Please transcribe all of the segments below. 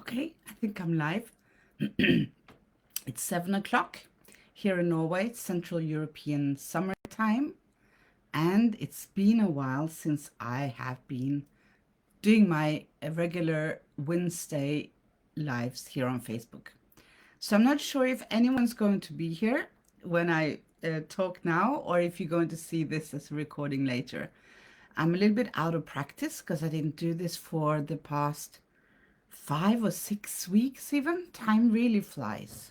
Okay, I think I'm live. It's 7 o'clock here in Norway, Central European summertime, and it's been a while since I have been doing my regular Wednesday lives here on Facebook. So I'm not sure if anyone's going to be here when I talk now, or if you're going to see this as a recording later. I'm a little bit out of practice because I didn't do this for the past 5 or 6 weeks even. Time really flies.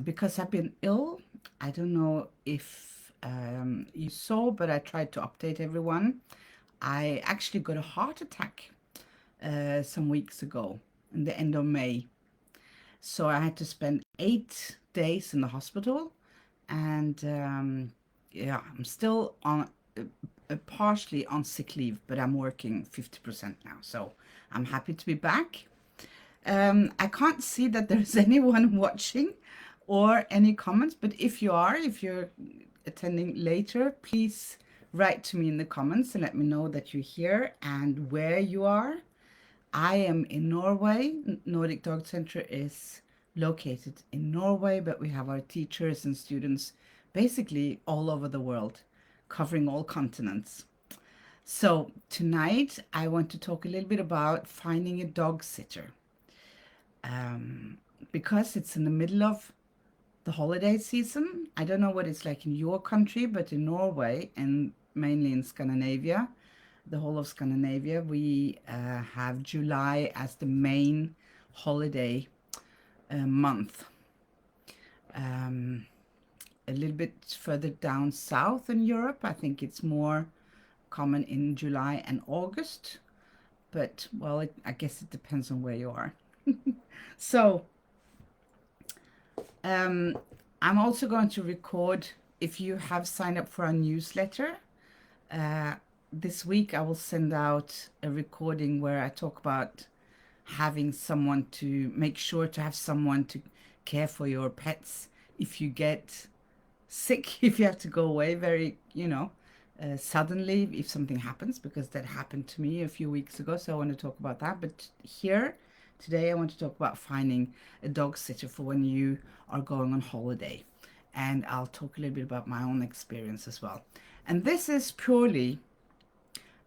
Because I've been ill. I don't know if you saw, but I tried to update everyone. I actually got a heart attack some weeks ago in the end of May. So I had to spend 8 days in the hospital, and yeah, I'm still on partially on sick leave, but I'm working 50% now. So I'm happy to be back. I can't see that there's anyone watching or any comments, but if you're attending later, please write to me in the comments and let me know that you're here and where you are. I am in Norway. Nordic Dog Center is located in Norway, but we have our teachers and students basically all over the world, covering all continents. So tonight I want to talk a little bit about finding a dog sitter. Because it's in the middle of the holiday season. I don't know what it's like in your country, but in Norway and mainly in Scandinavia, the whole of Scandinavia, we have July as the main holiday month. A little bit further down south in Europe, I think it's more common in July and August. But, well, I guess it depends on where you are. So, I'm also going to record, if you have signed up for our newsletter, this week I will send out a recording where I talk about having someone to make sure to have someone to care for your pets if you get sick, if you have to go away very, suddenly, if something happens, because that happened to me a few weeks ago. So I want to talk about that. But here, today, I want to talk about finding a dog sitter for when you are going on holiday. And I'll talk a little bit about my own experience as well. And this is purely,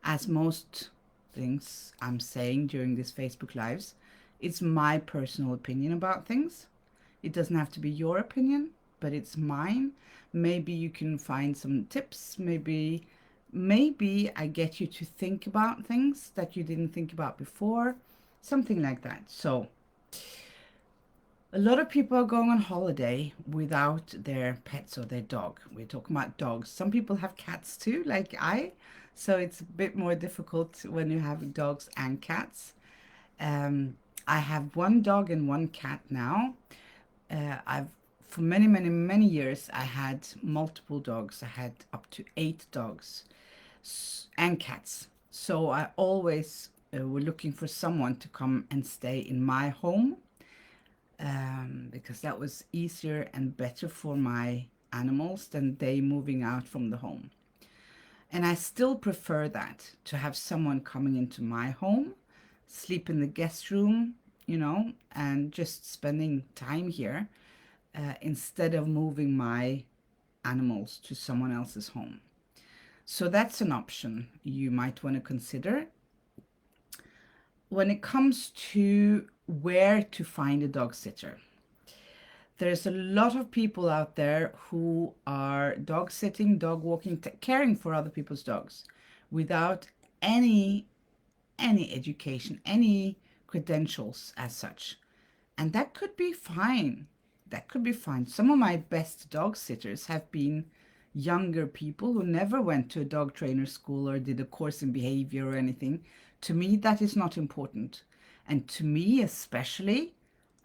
as most things I'm saying during these Facebook Lives, it's my personal opinion about things. It doesn't have to be your opinion, but it's mine. Maybe you can find some tips. Maybe I get you to think about things that you didn't think about before. Something like that. So a lot of people are going on holiday without their pets or their dog. We're talking about dogs. Some people have cats too, like I. So it's a bit more difficult when you have dogs and cats. I have one dog and one cat now. For many, many, many years, I had multiple dogs. I had up to 8 dogs and cats. So I always were looking for someone to come and stay in my home, because that was easier and better for my animals than they moving out from the home. And I still prefer that, to have someone coming into my home, sleep in the guest room, and just spending time here, instead of moving my animals to someone else's home. So that's an option you might want to consider. When it comes to where to find a dog sitter, there's a lot of people out there who are dog sitting, dog walking, caring for other people's dogs without any education, any credentials as such. And that could be fine. That could be fine. Some of my best dog sitters have been younger people who never went to a dog trainer school or did a course in behavior or anything. To me, that is not important. And to me especially,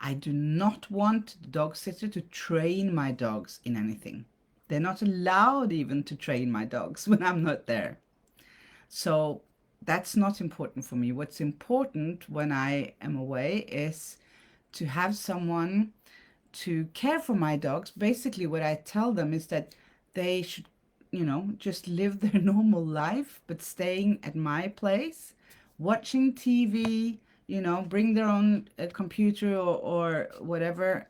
I do not want the dog sitter to train my dogs in anything. They're not allowed even to train my dogs when I'm not there. So that's not important for me. What's important when I am away is to have someone to care for my dogs. Basically, what I tell them is that they should, just live their normal life, but staying at my place, watching TV, bring their own computer or whatever,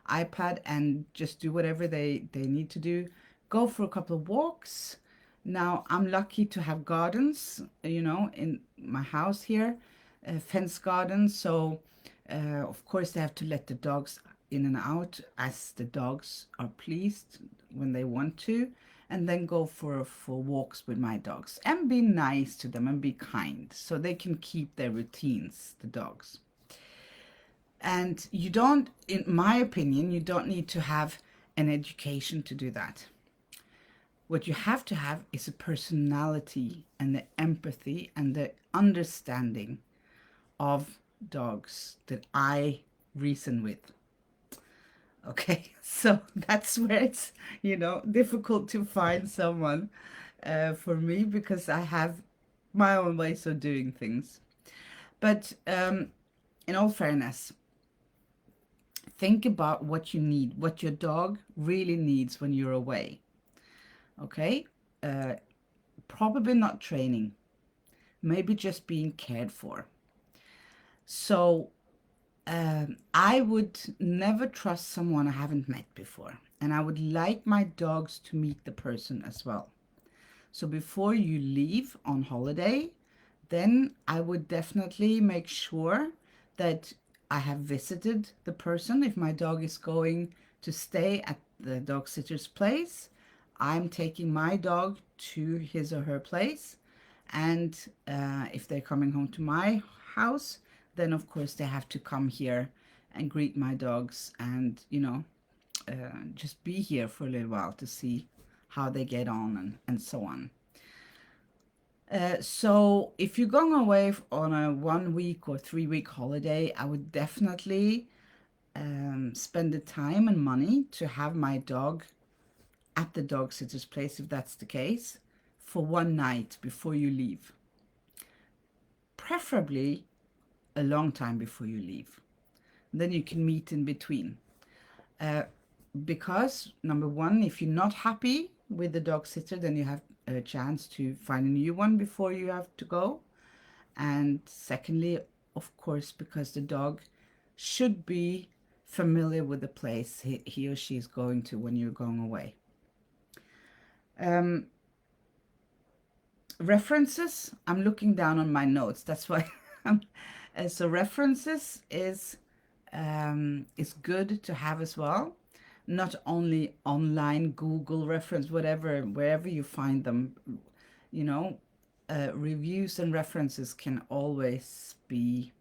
iPad, and just do whatever they need to do. Go for a couple of walks. Now, I'm lucky to have gardens, in my house here, fence gardens. So, of course, they have to let the dogs in and out as the dogs are pleased when they want to, and then go for walks with my dogs and be nice to them and be kind so they can keep their routines, the dogs. And you don't, in my opinion, you don't need to have an education to do that. What you have to have is a personality and the empathy and the understanding of dogs that I reason with. Okay, so that's where it's, difficult to find someone for me because I have my own ways of doing things. But in all fairness, think about what you need, what your dog really needs when you're away. Okay? Uh, Probably not training, maybe just being cared for. So I would never trust someone I haven't met before. And I would like my dogs to meet the person as well. So before you leave on holiday, then I would definitely make sure that I have visited the person. If my dog is going to stay at the dog sitter's place, I'm taking my dog to his or her place. And if they're coming home to my house, then of course they have to come here and greet my dogs and, just be here for a little while to see how they get on and so on. So if you're going away on a 1 week or 3 week holiday, I would definitely spend the time and money to have my dog at the dog sitter's place, if that's the case, for one night before you leave. Preferably a long time before you leave. Then you can meet in between. Because, number one, if you're not happy with the dog sitter, then you have a chance to find a new one before you have to go. And secondly, of course, because the dog should be familiar with the place he or she is going to when you're going away. References, I'm looking down on my notes. That's why so references is good to have as well. Not only online, Google reference, whatever, wherever you find them, reviews and references can always be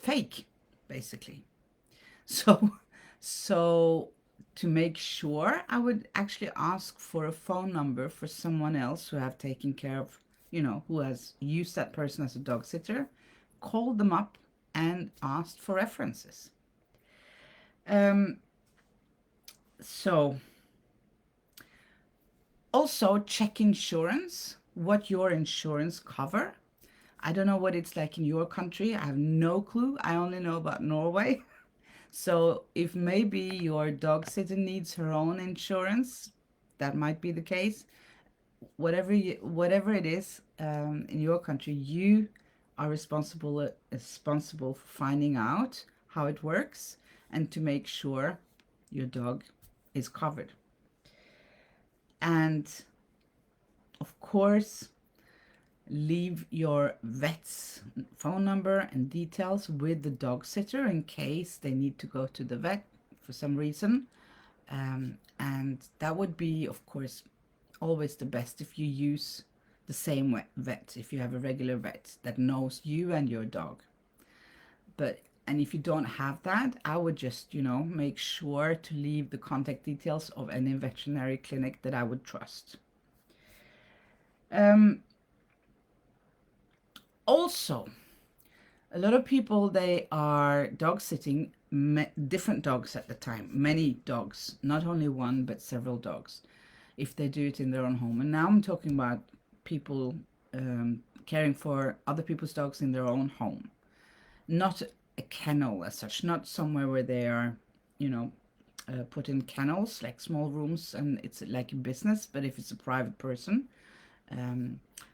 fake, basically. So to make sure, I would actually ask for a phone number for someone else who have taken care of, who has used that person as a dog sitter, called them up and asked for references. So also check insurance, what your insurance cover. I don't know what it's like in your country. I have no clue. I only know about Norway. So if maybe your dog sitter needs her own insurance, that might be the case. Whatever it is in your country, you are responsible for finding out how it works and to make sure your dog is covered. And of course, leave your vet's phone number and details with the dog sitter in case they need to go to the vet for some reason. And that would be, of course, always the best if you use the same vet, if you have a regular vet that knows you and your dog. And if you don't have that, I would just, make sure to leave the contact details of any veterinary clinic that I would trust. Also, a lot of people, they are dog sitting different dogs at the time, many dogs, not only one, but several dogs, if they do it in their own home. And now I'm talking about people caring for other people's dogs in their own home, not a kennel as such, not somewhere where they are, put in kennels, like small rooms, and it's like a business, but if it's a private person,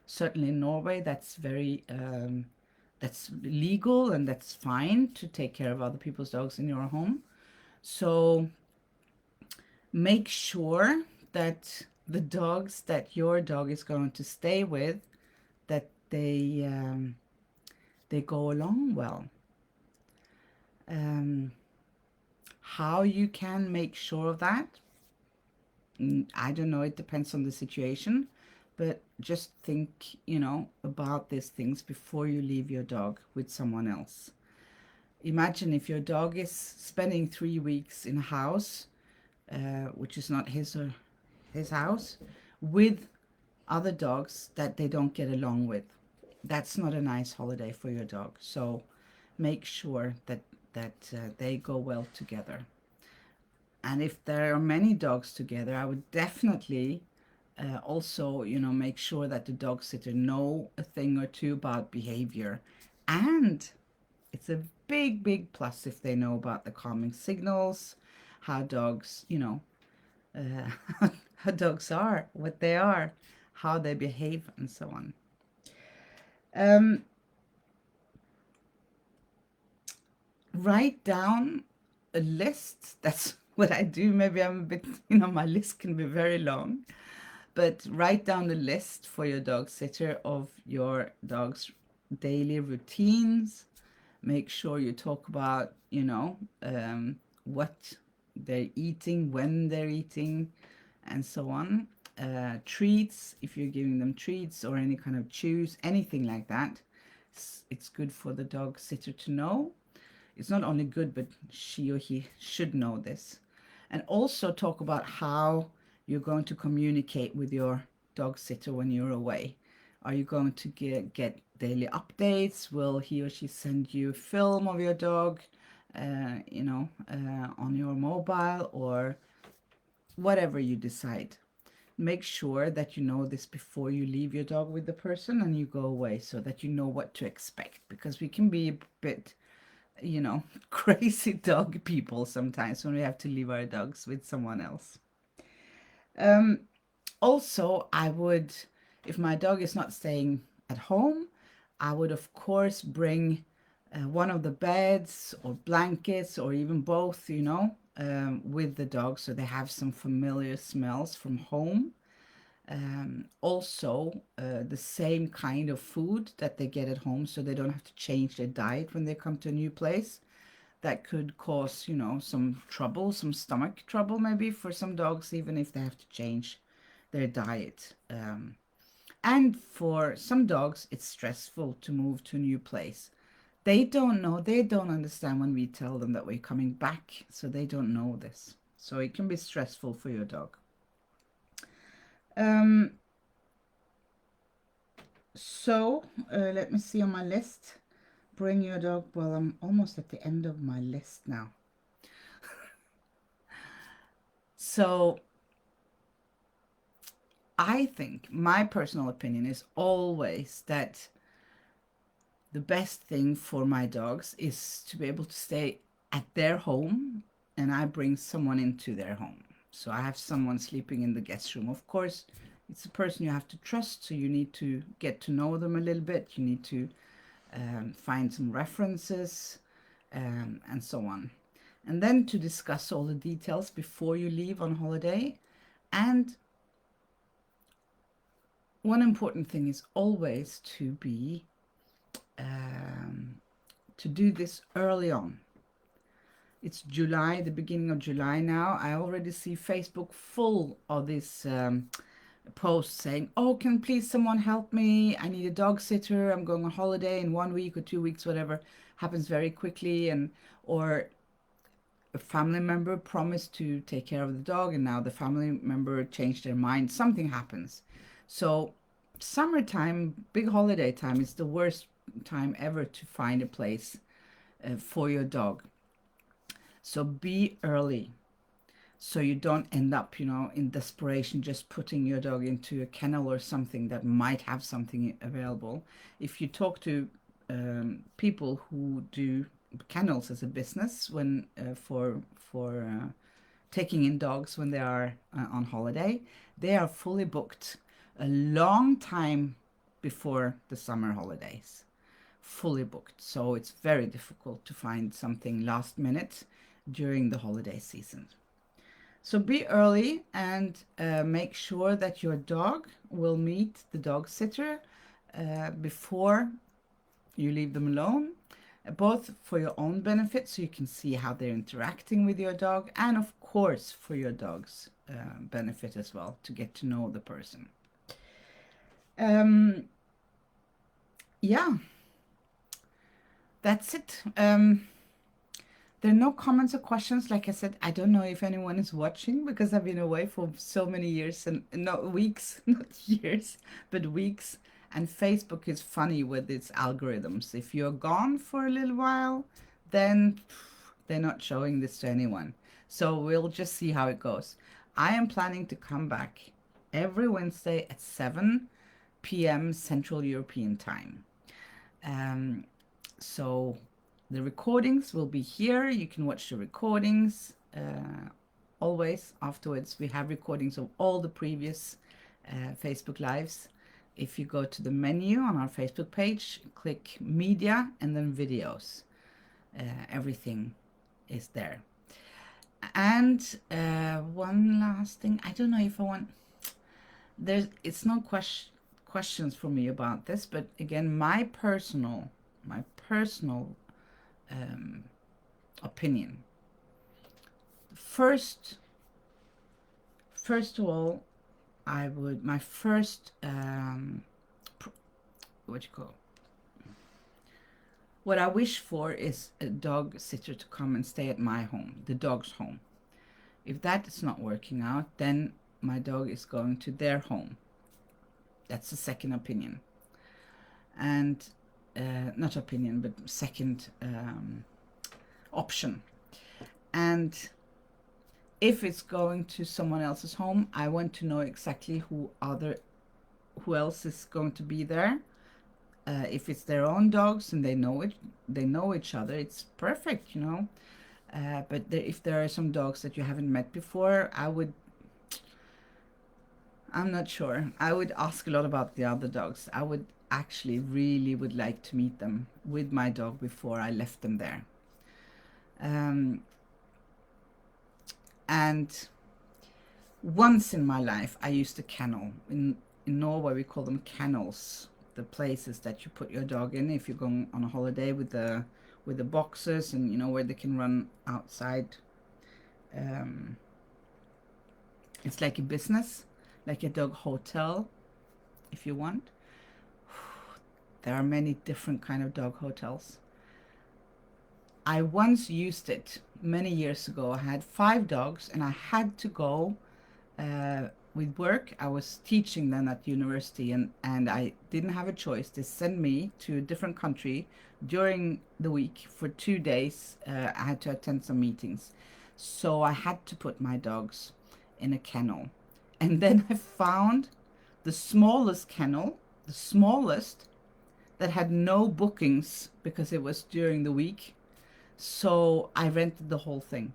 certainly in Norway, that's very that's legal and that's fine to take care of other people's dogs in your home. So make sure that the dogs that your dog is going to stay with, that they go along well. Um, how you can make sure of that, I don't know, it depends on the situation, but just think, about these things before you leave your dog with someone else. Imagine if your dog is spending 3 weeks in a house, which is not his or his house, with other dogs that they don't get along with. That's not a nice holiday for your dog. So make sure that they go well together. And if there are many dogs together, I would definitely also, make sure that the dog sitter know a thing or two about behavior. And it's a big, big plus if they know about the calming signals, how dogs, how dogs are, what they are, how they behave, and so on. Um, write down a list. That's what I do. Maybe I'm a bit, my list can be very long, but write down a list for your dog sitter of your dog's daily routines. Make sure you talk about, what they're eating, when they're eating, and so on. Treats, if you're giving them treats or any kind of chews, anything like that, it's good for the dog sitter to know. It's not only good, but she or he should know this. And also talk about how you're going to communicate with your dog sitter when you're away. Are you going to get daily updates? Will he or she send you a film of your dog, on your mobile, or whatever you decide? Make sure that you know this before you leave your dog with the person and you go away, so that you know what to expect, because we can be a bit, crazy dog people sometimes when we have to leave our dogs with someone else. Um, Also, I would, if my dog is not staying at home, I would of course bring one of the beds or blankets or even both, with the dog, so they have some familiar smells from home. Also, the same kind of food that they get at home, so they don't have to change their diet when they come to a new place. That could cause, some trouble, some stomach trouble maybe for some dogs, even if they have to change their diet. And for some dogs, it's stressful to move to a new place. They don't know, they don't understand when we tell them that we're coming back, so they don't know this. So it can be stressful for your dog. Um, Let me see on my list. Bring your dog. Well, I'm almost at the end of my list now. So I think my personal opinion is always that the best thing for my dogs is to be able to stay at their home and I bring someone into their home. So I have someone sleeping in the guest room. Of course, it's a person you have to trust, so you need to get to know them a little bit. You need to find some references, and so on. And then to discuss all the details before you leave on holiday. And one important thing is always um, to do this early on. It's July, the beginning of July now. I already see Facebook full of this posts saying, "Oh, can please someone help me? I need a dog sitter. I'm going on holiday in 1 week or 2 weeks, whatever." Happens very quickly, and or a family member promised to take care of the dog, and now the family member changed their mind. Something happens. So, summertime, big holiday time, is the worst time ever to find a place for your dog. So be early, so you don't end up, in desperation just putting your dog into a kennel or something that might have something available. If you talk to people who do kennels as a business when for taking in dogs when they are on holiday, they are fully booked a long time before the summer holidays fully booked. So it's very difficult to find something last minute during the holiday season. So be early and make sure that your dog will meet the dog sitter before you leave them alone, both for your own benefit so you can see how they're interacting with your dog, and of course for your dog's benefit as well, to get to know the person. Yeah, that's it. There are no comments or questions. Like I said, I don't know if anyone is watching because I've been away for so many years and not weeks, not years, but weeks. And Facebook is funny with its algorithms. If you're gone for a little while, then they're not showing this to anyone. So we'll just see how it goes. I am planning to come back every Wednesday at 7 p.m. Central European Time. So the recordings will be here. You can watch the recordings always afterwards. We have recordings of all the previous Facebook Lives. If you go to the menu on our Facebook page, click Media and then Videos. Everything is there. And one last thing. I don't know if I want... It's no questions for me about this, but again, my personal opinion. First of all, my first what I wish for is a dog sitter to come and stay at my home, the dog's home. If that is not working out, then my dog is going to their home. That's the second opinion. And not opinion, but second option. And if it's going to someone else's home, I want to know exactly who else is going to be there. If it's their own dogs and they know each other, it's perfect, you know. But if there are some dogs that you haven't met before, I'm not sure. I would ask a lot about the other dogs. I would actually really would like to meet them with my dog before I left them there. And once in my life, I used a kennel. In Norway, we call them kennels, the places that you put your dog in if you're going on a holiday with the boxes and, you know, where they can run outside. It's like a business, like a dog hotel, if you want. There are many different kind of dog hotels. I once used it many years ago. I had 5 dogs and I had to go with work. I was teaching then at university and I didn't have a choice. They sent me to a different country during the week for 2 days. I had to attend some meetings. So I had to put my dogs in a kennel. And then I found the smallest kennel, the smallest, that had no bookings because it was during the week. So I rented the whole thing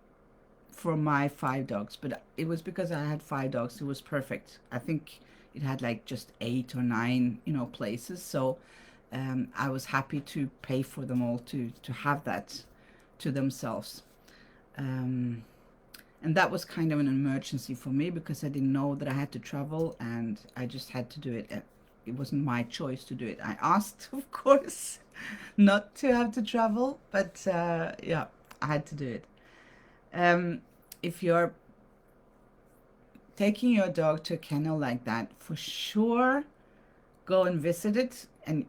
for my 5 dogs. But it was because I had 5 dogs. It was perfect. I think it had like just 8 or 9, you know, places. So I was happy to pay for them all to have that to themselves. And that was kind of an emergency for me because I didn't know that I had to travel and I just had to do it. It wasn't my choice to do it. I asked, of course, not to have to travel, but yeah, I had to do it. If you're taking your dog to a kennel like that, for sure, go and visit it and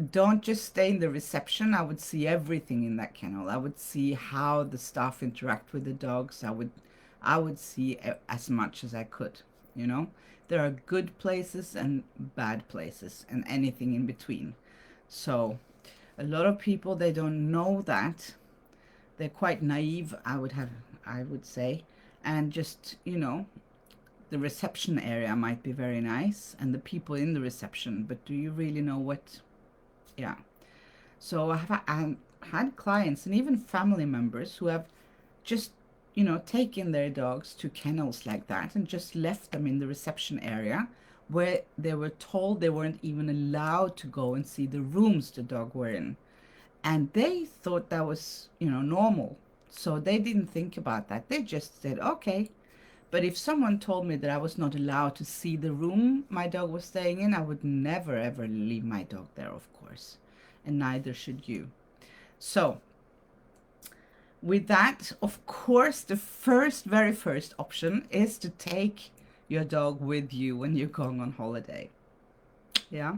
don't just stay in the reception. I would see everything in that kennel. I would see how the staff interact with the dogs. I would see as much as I could, you know. There are good places and bad places and anything in between. So a lot of people, they don't know that. They're quite naive, I would say. And just, you know, the reception area might be very nice and the people in the reception, but do you really know what? Yeah. So I've had clients and even family members who have just, you know, taken their dogs to kennels like that and just left them in the reception area where they were told they weren't even allowed to go and see the rooms the dog were in. And they thought that was, normal. So they didn't think about that. They just said, okay. But if someone told me that I was not allowed to see the room my dog was staying in, I would never ever leave my dog there, of course. And neither should you. So, with that, of course, the very first option is to take your dog with you when you're going on holiday. Yeah.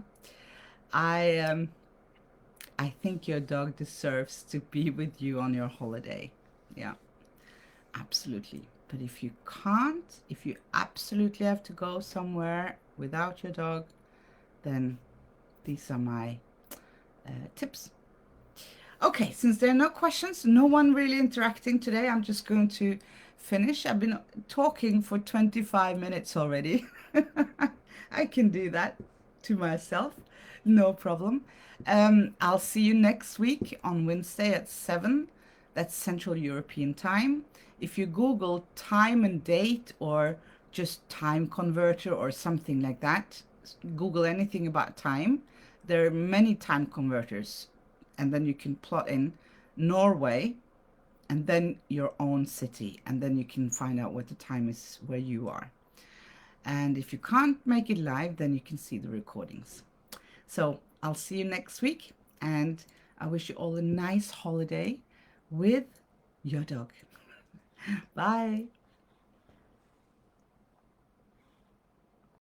I I think your dog deserves to be with you on your holiday. Yeah, absolutely. But if you can't, if you absolutely have to go somewhere without your dog, then these are my tips. Okay, since there are no questions, no one really interacting today, I'm just going to finish. I've been talking for 25 minutes already. I can do that to myself, no problem. I'll see you next week on Wednesday at 7. That's Central European time. If you Google time and date or just time converter or something like that, Google anything about time. There are many time converters, and then you can plot in Norway and then your own city, and then you can find out what the time is where you are. And if you can't make it live, then you can see the recordings. So I'll see you next week, and I wish you all a nice holiday with your dog. Bye.